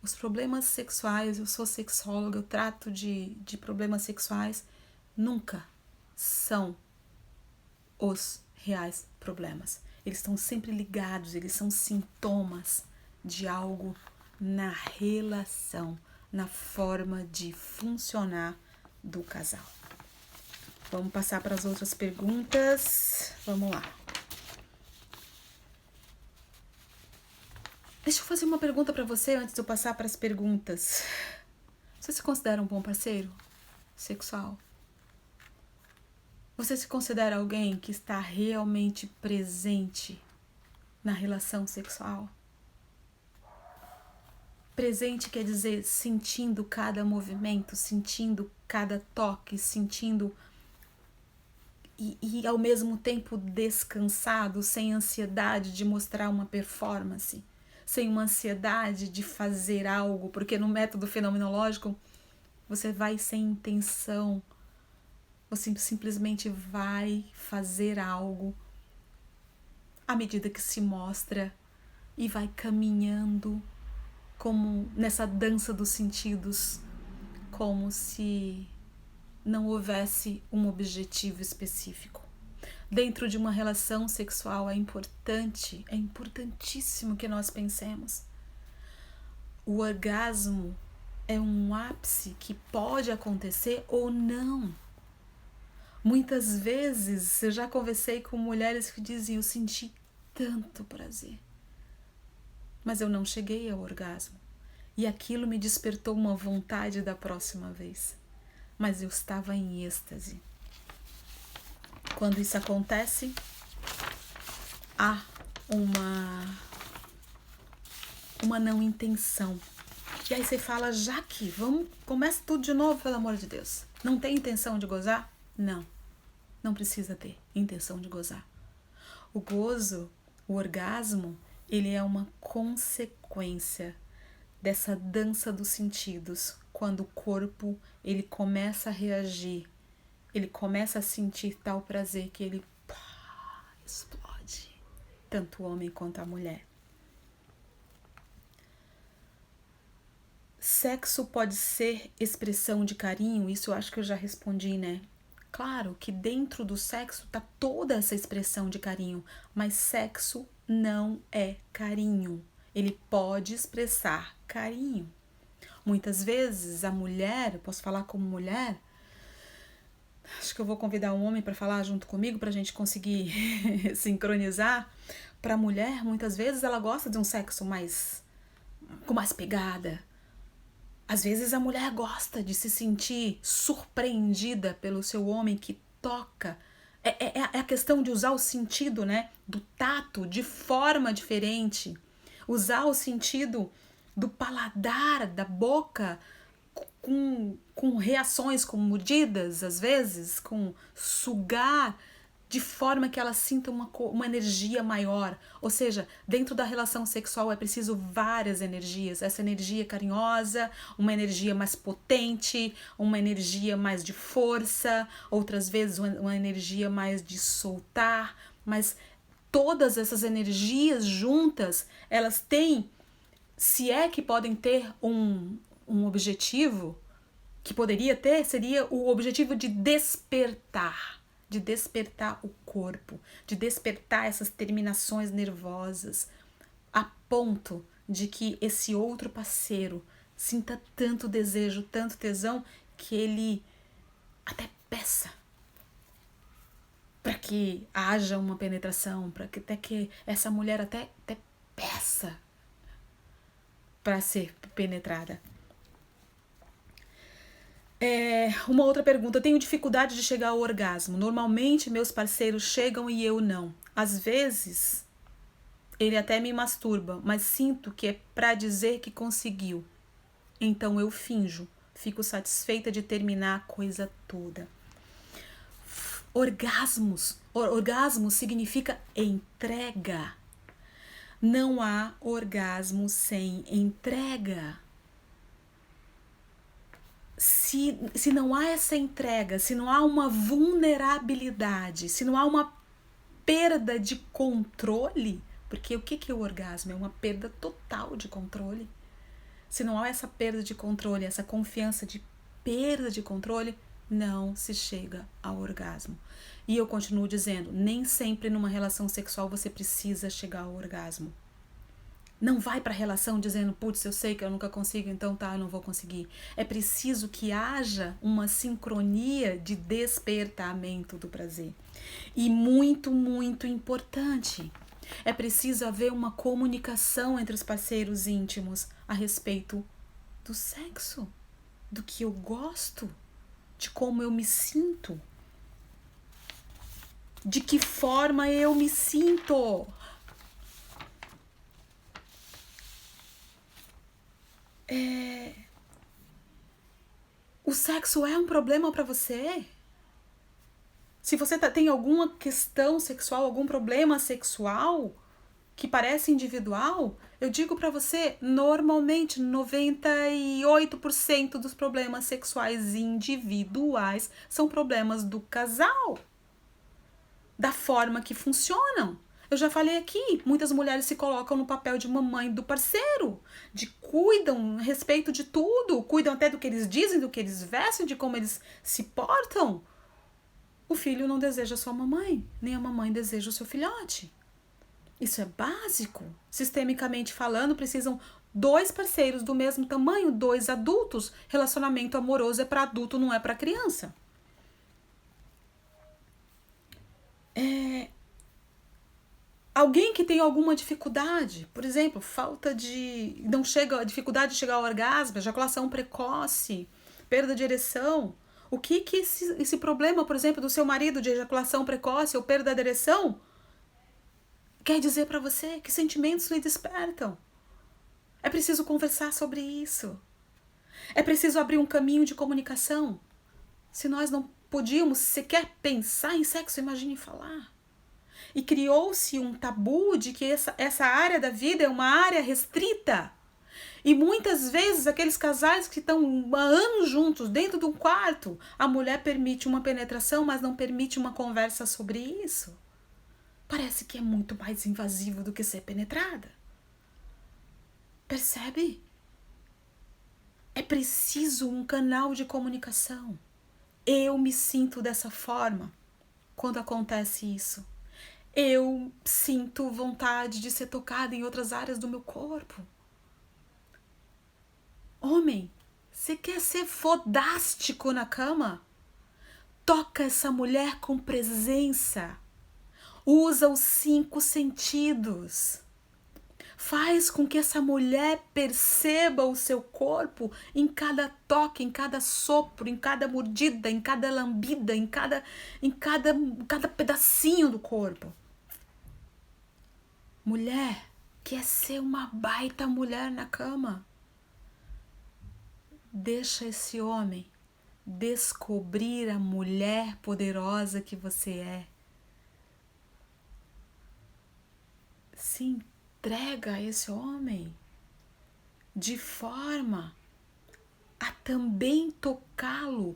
Os problemas sexuais, eu sou sexóloga, eu trato de problemas sexuais, nunca são os reais problemas. Eles estão sempre ligados, eles são sintomas de algo na relação, na forma de funcionar do casal. Vamos passar para as outras perguntas. Vamos lá. Deixa eu fazer uma pergunta para você antes de eu passar para as perguntas. Você se considera um bom parceiro sexual? Você se considera alguém que está realmente presente na relação sexual? Presente quer dizer sentindo cada movimento, sentindo cada toque, sentindo e ao mesmo tempo descansado, sem ansiedade de mostrar uma performance, sem uma ansiedade de fazer algo, porque no método fenomenológico você vai sem intenção, você simplesmente vai fazer algo à medida que se mostra e vai caminhando como nessa dança dos sentidos, como se não houvesse um objetivo específico. Dentro de uma relação sexual é importantíssimo que nós pensemos. O orgasmo é um ápice que pode acontecer ou não. Muitas vezes eu já conversei com mulheres que diziam: eu senti tanto prazer, mas eu não cheguei ao orgasmo. E aquilo me despertou uma vontade da próxima vez. Mas eu estava em êxtase. Quando isso acontece, há uma não intenção. E aí você fala: Jaque, começa tudo de novo, pelo amor de Deus. Não tem intenção de gozar? Não precisa ter intenção de gozar. O gozo, o orgasmo, ele é uma consequência dessa dança dos sentidos, quando o corpo ele começa a reagir, ele começa a sentir tal prazer que ele explode, tanto o homem quanto a mulher. Sexo pode ser expressão de carinho? Isso eu acho que eu já respondi, né? Claro que dentro do sexo tá toda essa expressão de carinho, mas sexo não é carinho. Ele pode expressar carinho. Muitas vezes a mulher, eu posso falar como mulher, acho que eu vou convidar um homem para falar junto comigo para a gente conseguir sincronizar. Para a mulher, muitas vezes ela gosta de um sexo com mais pegada. Às vezes a mulher gosta de se sentir surpreendida pelo seu homem que toca. É a questão de usar o sentido, né, do tato de forma diferente. Usar o sentido do paladar, da boca, com reações, com mordidas, às vezes, com sugar, de forma que ela sinta uma energia maior. Ou seja, dentro da relação sexual é preciso várias energias. Essa energia carinhosa, uma energia mais potente, uma energia mais de força, outras vezes uma energia mais de soltar, mas todas essas energias juntas, elas têm, se é que podem ter um objetivo, que poderia ter, seria o objetivo de despertar o corpo, de despertar essas terminações nervosas, a ponto de que esse outro parceiro sinta tanto desejo, tanto tesão, que ele até peça para que haja uma penetração, para que até que essa mulher até peça para ser penetrada. Uma outra pergunta. Eu tenho dificuldade de chegar ao orgasmo. Normalmente meus parceiros chegam e eu não. Às vezes ele até me masturba, mas sinto que é pra dizer que conseguiu. Então eu finjo. Fico satisfeita de terminar a coisa toda. Orgasmo significa entrega. Não há orgasmo sem entrega. Se não há essa entrega, se não há uma vulnerabilidade, se não há uma perda de controle, porque o que é o orgasmo? É uma perda total de controle. Se não há essa perda de controle, essa confiança de perda de controle, não se chega ao orgasmo. E eu continuo dizendo, nem sempre numa relação sexual você precisa chegar ao orgasmo. Não vai para a relação dizendo, putz, eu sei que eu nunca consigo, então tá, eu não vou conseguir. É preciso que haja uma sincronia de despertamento do prazer. E muito, muito importante, é preciso haver uma comunicação entre os parceiros íntimos a respeito do sexo, do que eu gosto, de como eu me sinto, de que forma eu me sinto. O sexo é um problema para você? Se você tem alguma questão sexual, algum problema sexual que parece individual, eu digo para você, normalmente 98% dos problemas sexuais individuais são problemas do casal, da forma que funcionam. Eu já falei aqui, muitas mulheres se colocam no papel de mamãe do parceiro, de cuidam a respeito de tudo, cuidam até do que eles dizem, do que eles vestem, de como eles se portam. O filho não deseja sua mamãe, nem a mamãe deseja o seu filhote. Isso é básico. Sistemicamente falando, precisam dois parceiros do mesmo tamanho, dois adultos. Relacionamento amoroso é para adulto, não é para criança. Alguém que tem alguma dificuldade, por exemplo, não chega, dificuldade de chegar ao orgasmo, ejaculação precoce, perda de ereção. O que esse problema, por exemplo, do seu marido de ejaculação precoce ou perda de ereção quer dizer para você? Que sentimentos lhe despertam? É preciso conversar sobre isso. É preciso abrir um caminho de comunicação. Se nós não podíamos sequer pensar em sexo, imagine falar. E criou-se um tabu de que essa área da vida é uma área restrita. E muitas vezes aqueles casais que estão há anos juntos dentro de um quarto, a mulher permite uma penetração, mas não permite uma conversa sobre isso. Parece que é muito mais invasivo do que ser penetrada. Percebe? É preciso um canal de comunicação. Eu me sinto dessa forma quando acontece isso. Eu sinto vontade de ser tocada em outras áreas do meu corpo. Homem, você quer ser fodástico na cama? Toca essa mulher com presença. Usa os 5 sentidos. Faz com que essa mulher perceba o seu corpo em cada toque, em cada sopro, em cada mordida, em cada lambida, em cada pedacinho do corpo. Mulher quer ser uma baita mulher na cama. Deixa esse homem descobrir a mulher poderosa que você é. se entrega a esse homem de forma a também tocá-lo,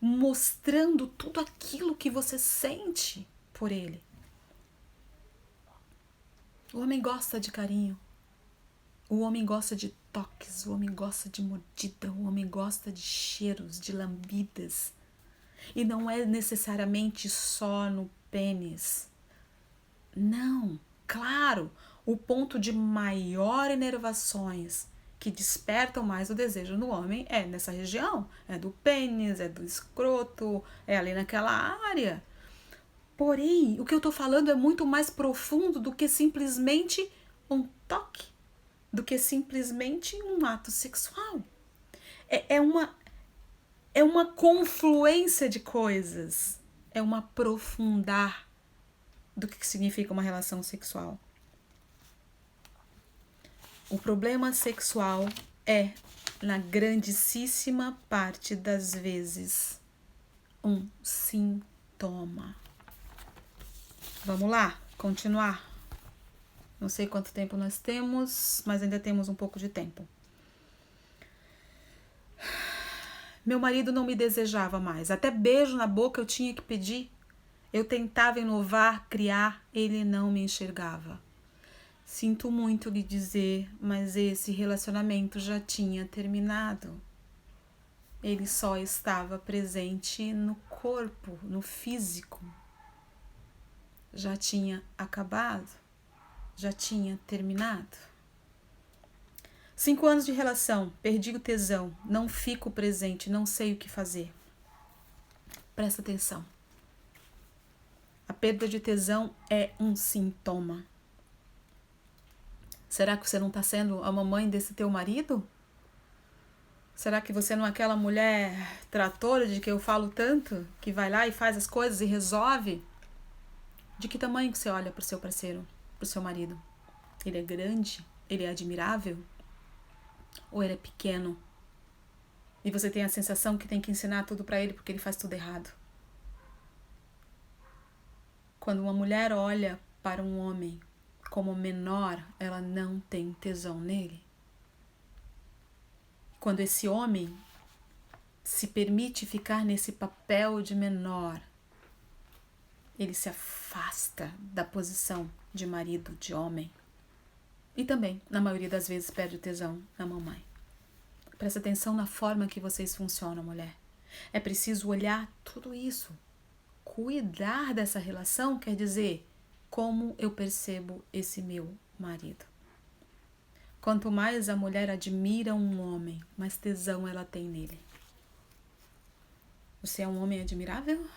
mostrando tudo aquilo que você sente por ele. O homem gosta de carinho, o homem gosta de toques, o homem gosta de mordida, o homem gosta de cheiros, de lambidas. E não é necessariamente só no pênis. Não, claro, o ponto de maior inervações que despertam mais o desejo no homem é nessa região, é do pênis, é do escroto, é ali naquela área. Porém, o que eu tô falando é muito mais profundo do que simplesmente um toque, do que simplesmente um ato sexual. É uma confluência de coisas, é um aprofundar do que significa uma relação sexual. O problema sexual é, na grandíssima parte das vezes, um sintoma. Vamos lá, continuar. Não sei quanto tempo nós temos, mas ainda temos um pouco de tempo. Meu marido não me desejava mais. Até beijo na boca eu tinha que pedir. Eu tentava inovar, criar, ele não me enxergava. Sinto muito lhe dizer, mas esse relacionamento já tinha terminado. Ele só estava presente no corpo, no físico. Já tinha acabado, já tinha terminado. 5 anos de relação, perdi o tesão, não fico presente, não sei o que fazer. Presta atenção. A perda de tesão é um sintoma. Será que você não está sendo a mamãe desse teu marido? Será que você não é aquela mulher tratora de que eu falo tanto? Que vai lá e faz as coisas e resolve? De que tamanho que você olha para o seu parceiro, para o seu marido? Ele é grande? Ele é admirável? Ou ele é pequeno? E você tem a sensação que tem que ensinar tudo para ele porque ele faz tudo errado? Quando uma mulher olha para um homem como menor, ela não tem tesão nele. Quando esse homem se permite ficar nesse papel de menor, ele se afasta da posição de marido, de homem. E também, na maioria das vezes, perde o tesão na mamãe. Presta atenção na forma que vocês funcionam, mulher. É preciso olhar tudo isso. Cuidar dessa relação quer dizer como eu percebo esse meu marido. Quanto mais a mulher admira um homem, mais tesão ela tem nele. Você é um homem admirável?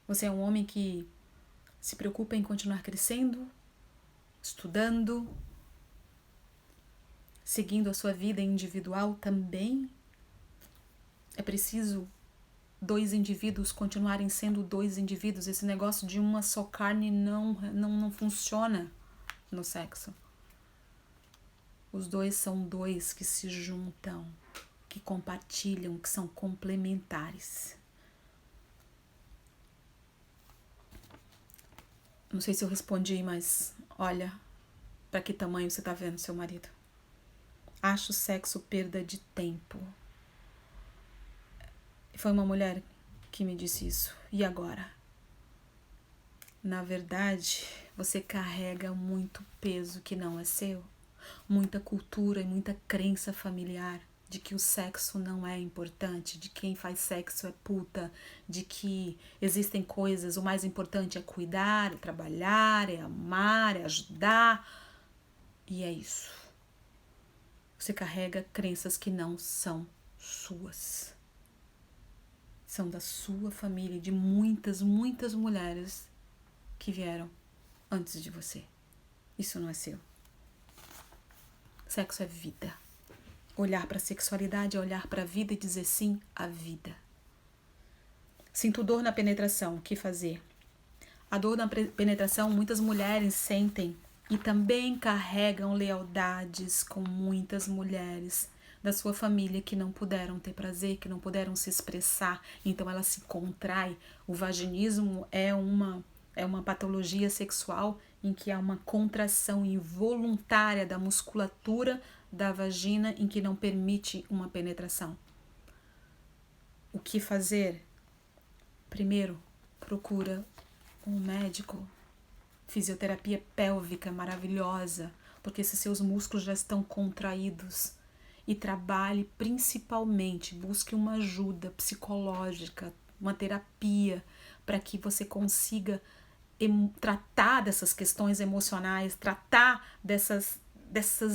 Você é um homem que se preocupa em continuar crescendo, estudando, seguindo a sua vida individual também? É preciso 2 indivíduos continuarem sendo 2 indivíduos. Esse negócio de uma só carne não funciona no sexo. Os 2 são 2 que se juntam, que compartilham, que são complementares. Não sei se eu respondi, mas olha para que tamanho você tá vendo seu marido. Acho o sexo perda de tempo. Foi uma mulher que me disse isso. E agora? Na verdade, você carrega muito peso que não é seu. Muita cultura e muita crença familiar de que o sexo não é importante, de que quem faz sexo é puta, de que existem coisas, o mais importante é cuidar, é trabalhar, é amar, é ajudar. E é isso. Você carrega crenças que não são suas. São da sua família, de muitas, muitas mulheres que vieram antes de você. Isso não é seu. Sexo é vida. Olhar para a sexualidade é olhar para a vida e dizer sim à vida. Sinto dor na penetração, o que fazer? A dor na penetração muitas mulheres sentem e também carregam lealdades com muitas mulheres da sua família que não puderam ter prazer, que não puderam se expressar, então ela se contrai. O vaginismo é uma É uma patologia sexual em que há uma contração involuntária da musculatura da vagina em que não permite uma penetração. O que fazer? Primeiro, procura um médico. Fisioterapia pélvica maravilhosa, porque se seus músculos já estão contraídos. E trabalhe principalmente, busque uma ajuda psicológica, uma terapia, para que você consiga tratar dessas questões emocionais, tratar dessas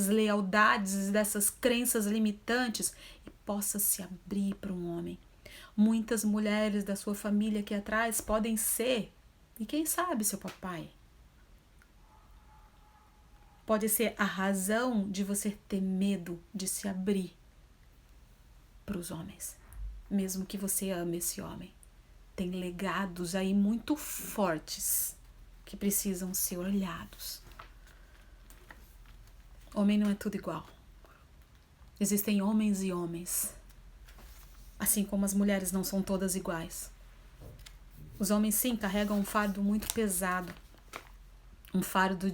lealdades, dessas crenças limitantes e possa se abrir para um homem. Muitas mulheres da sua família aqui atrás podem ser, e quem sabe seu papai, pode ser a razão de você ter medo de se abrir para os homens, mesmo que você ame esse homem. Tem legados aí muito fortes que precisam ser olhados. Homem não é tudo igual. Existem homens e homens, assim como as mulheres não são todas iguais. Os homens sim carregam um fardo muito pesado, um fardo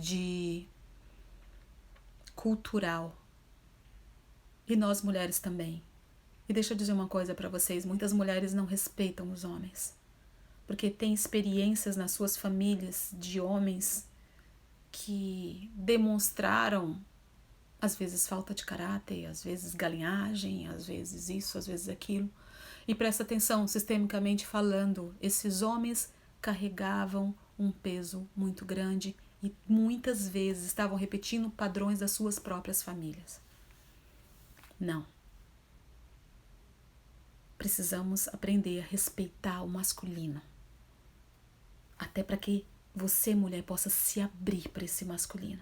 cultural. E nós mulheres também. E deixa eu dizer uma coisa para vocês, muitas mulheres não respeitam os homens, porque têm experiências nas suas famílias de homens que demonstraram, às vezes, falta de caráter, às vezes galinhagem, às vezes isso, às vezes aquilo. E presta atenção, sistemicamente falando, esses homens carregavam um peso muito grande e muitas vezes estavam repetindo padrões das suas próprias famílias. Não. Precisamos aprender a respeitar o masculino. Até para que você, mulher, possa se abrir para esse masculino.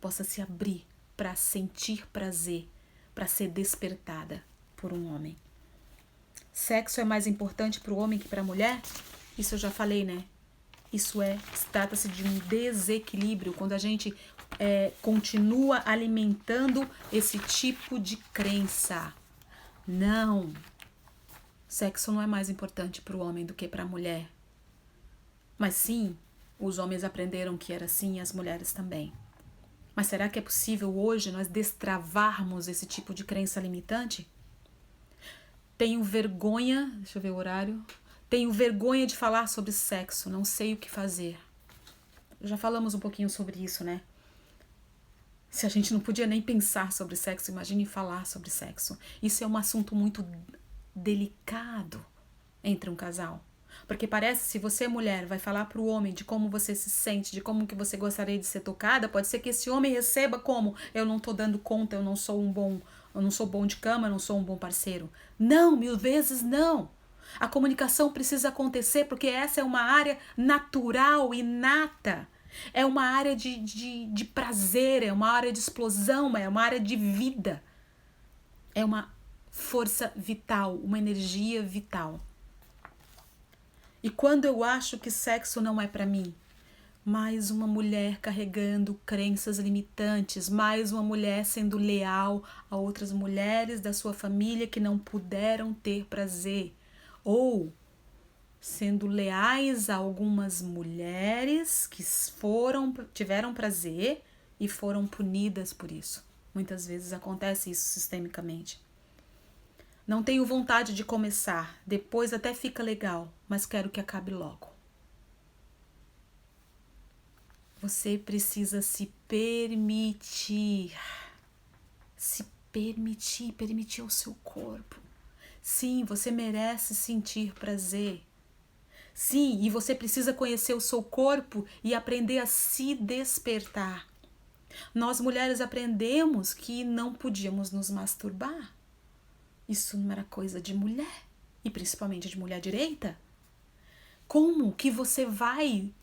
Possa se abrir para sentir prazer, para ser despertada por um homem. Sexo é mais importante para o homem que para a mulher? Isso eu já falei, né? Trata-se de um desequilíbrio quando a gente continua alimentando esse tipo de crença. Não. Sexo não é mais importante para o homem do que para a mulher. Mas sim, os homens aprenderam que era assim e as mulheres também. Mas será que é possível hoje nós destravarmos esse tipo de crença limitante? Tenho vergonha, deixa eu ver o horário. Tenho vergonha de falar sobre sexo, não sei o que fazer. Já falamos um pouquinho sobre isso, né? Se a gente não podia nem pensar sobre sexo, imagine falar sobre sexo. Isso é um assunto muito delicado entre um casal. Porque parece, se você, mulher, vai falar para o homem de como você se sente, de como que você gostaria de ser tocada, pode ser que esse homem receba como: eu não tô dando conta, eu não sou bom de cama, eu não sou um bom parceiro. Não, 1000 vezes não. A comunicação precisa acontecer porque essa é uma área natural, inata. É uma área de prazer, é uma área de explosão, é uma área de vida. É uma força vital, uma energia vital. E quando eu acho que sexo não é para mim, mais uma mulher carregando crenças limitantes, mais uma mulher sendo leal a outras mulheres da sua família que não puderam ter prazer, ou sendo leais a algumas mulheres que tiveram prazer e foram punidas por isso. Muitas vezes acontece isso sistemicamente. Não tenho vontade de começar, depois até fica legal, mas quero que acabe logo. Você precisa se permitir ao seu corpo. Sim, você merece sentir prazer. Sim, e você precisa conhecer o seu corpo e aprender a se despertar. Nós mulheres aprendemos que não podíamos nos masturbar. Isso não era coisa de mulher, e principalmente de mulher direita. Como que você vai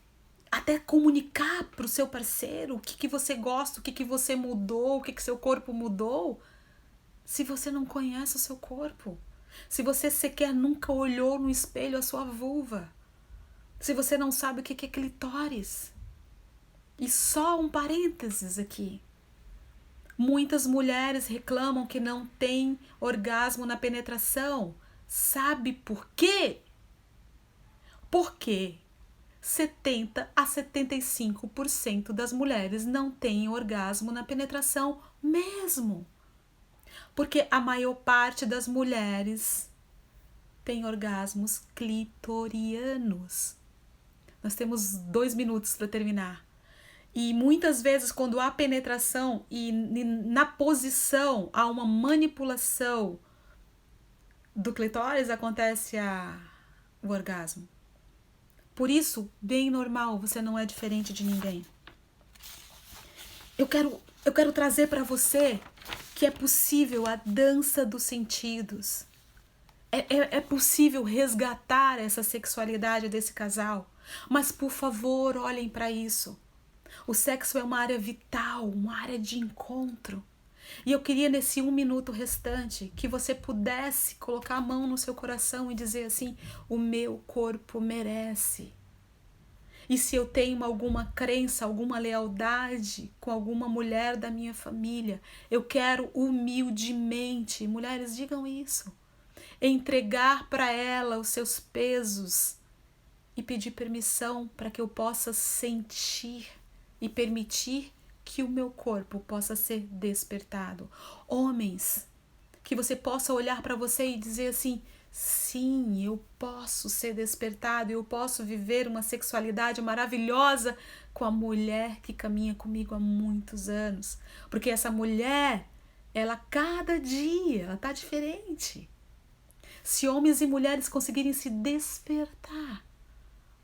até comunicar para o seu parceiro o que você gosta, o que você mudou, o que seu corpo mudou, se você não conhece o seu corpo? Se você sequer nunca olhou no espelho a sua vulva? Se você não sabe o que é clitóris? E só um parênteses aqui. Muitas mulheres reclamam que não têm orgasmo na penetração. Sabe por quê? Por quê? 70 a 75% das mulheres não têm orgasmo na penetração mesmo. Porque a maior parte das mulheres tem orgasmos clitorianos. Nós temos 2 minutos para terminar. E muitas vezes, quando há penetração e na posição há uma manipulação do clitóris, acontece o orgasmo. Por isso, bem normal, você não é diferente de ninguém. Eu quero trazer para você que é possível a dança dos sentidos. É possível resgatar essa sexualidade desse casal. Mas, por favor, olhem para isso. O sexo é uma área vital, uma área de encontro. E eu queria, nesse 1 minuto restante, que você pudesse colocar a mão no seu coração e dizer assim: o meu corpo merece. E se eu tenho alguma crença, alguma lealdade com alguma mulher da minha família, eu quero humildemente, mulheres, digam isso, entregar para ela os seus pesos e pedir permissão para que eu possa sentir e permitir que o meu corpo possa ser despertado. Homens, que você possa olhar para você e dizer assim: sim, eu posso ser despertado, eu posso viver uma sexualidade maravilhosa com a mulher que caminha comigo há muitos anos. Porque essa mulher, ela cada dia, ela tá diferente. Se homens e mulheres conseguirem se despertar,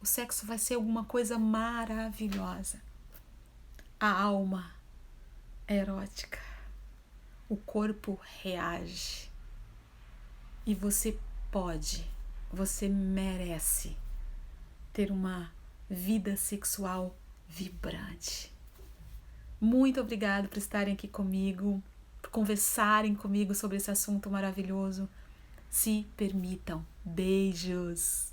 o sexo vai ser alguma coisa maravilhosa. A alma é erótica. O corpo reage. E você pode, você merece ter uma vida sexual vibrante. Muito obrigada por estarem aqui comigo, por conversarem comigo sobre esse assunto maravilhoso. Se permitam. Beijos!